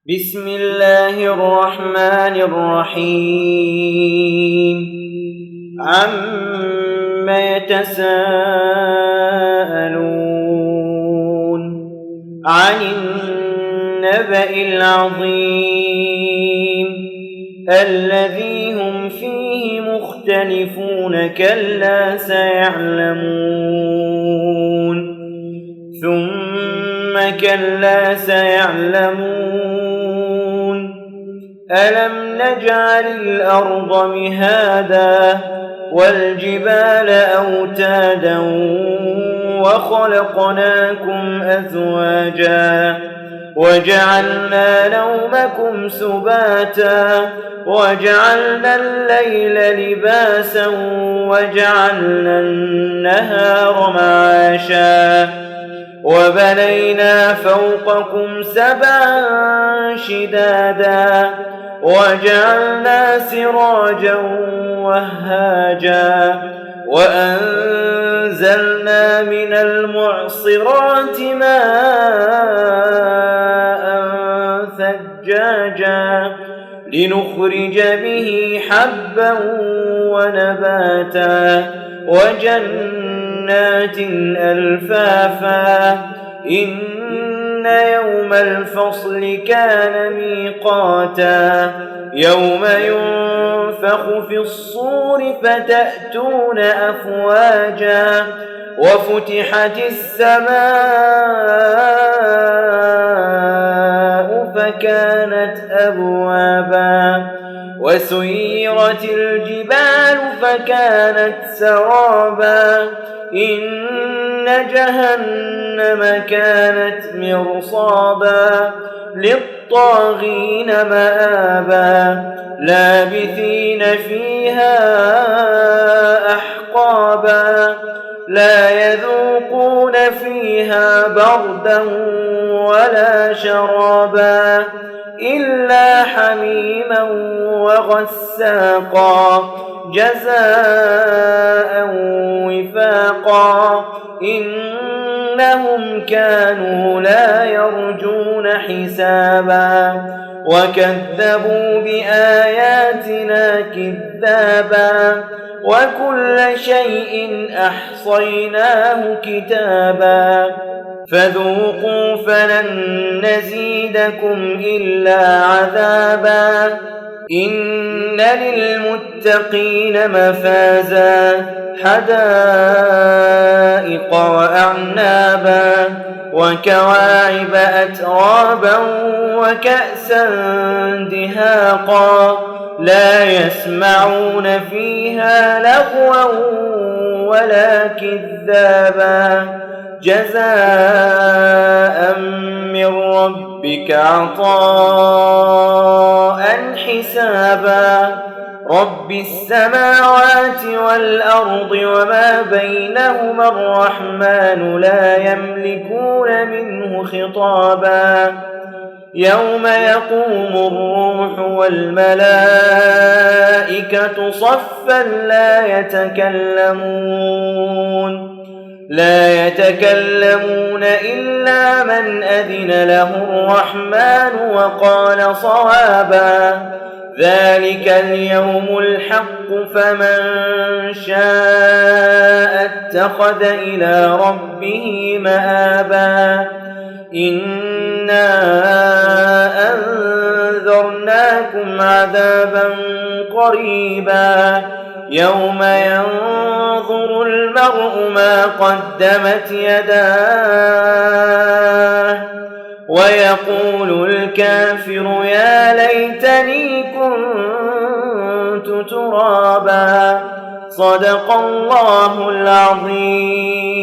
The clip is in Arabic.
بسم الله الرحمن الرحيم عم يتساءلون عن النبأ العظيم الذي هم فيه مختلفون كلا سيعلمون ثم كلا سيعلمون ألم نجعل الأرض مهادا والجبال أوتادا وخلقناكم أزواجا وجعلنا نومكم سباتا وجعلنا الليل لباسا وجعلنا النهار معاشا وبنينا فوقكم سبعا شدادا وجعلنا سراجا وهاجا وأنزلنا من المعصرات ماء ثجاجا لنخرج به حبا ونباتا وجنات ألفافا إن يوم الفصل كان ميقاتا يوم ينفخ في الصور فتأتون أفواجا وفتحت السماء فكانت أبوابا وسيرت الجبال فكانت سرابا إن جهنم كانت مرصادا للطاغين مآبا لابثين فيها أحقابا لا يذوقون فيها بردا ولا شرابا إلا حميما وغساقا جزاء وفاقا إنهم كانوا لا يرجون حسابا وكذبوا بآياتنا كذابا وكل شيء أحصيناه كتابا فذوقوا فلن نزيدكم إلا عذابا إن للمتقين مفازا حدائق وأعنابا وكواعب أترابا وكأسا دهاقا لا يسمعون فيها لغوا ولا كذابا جزاء من ربك عطاء حسابا رب السماوات والأرض وما بينهما الرحمن لا يملكون منه خطابا يوم يقوم الروح والملائكة صفا لا يتكلمون إلا من أذن له الرحمن وقال صوابا ذلك اليوم الحق فمن شاء اتخذ إلى ربه مآبا إنا أنذرناكم عذابا قريبا يوم ينظر المرء ما قدمت يداه ويقول الكافر يا ليتني كنت ترابا صدق الله العظيم.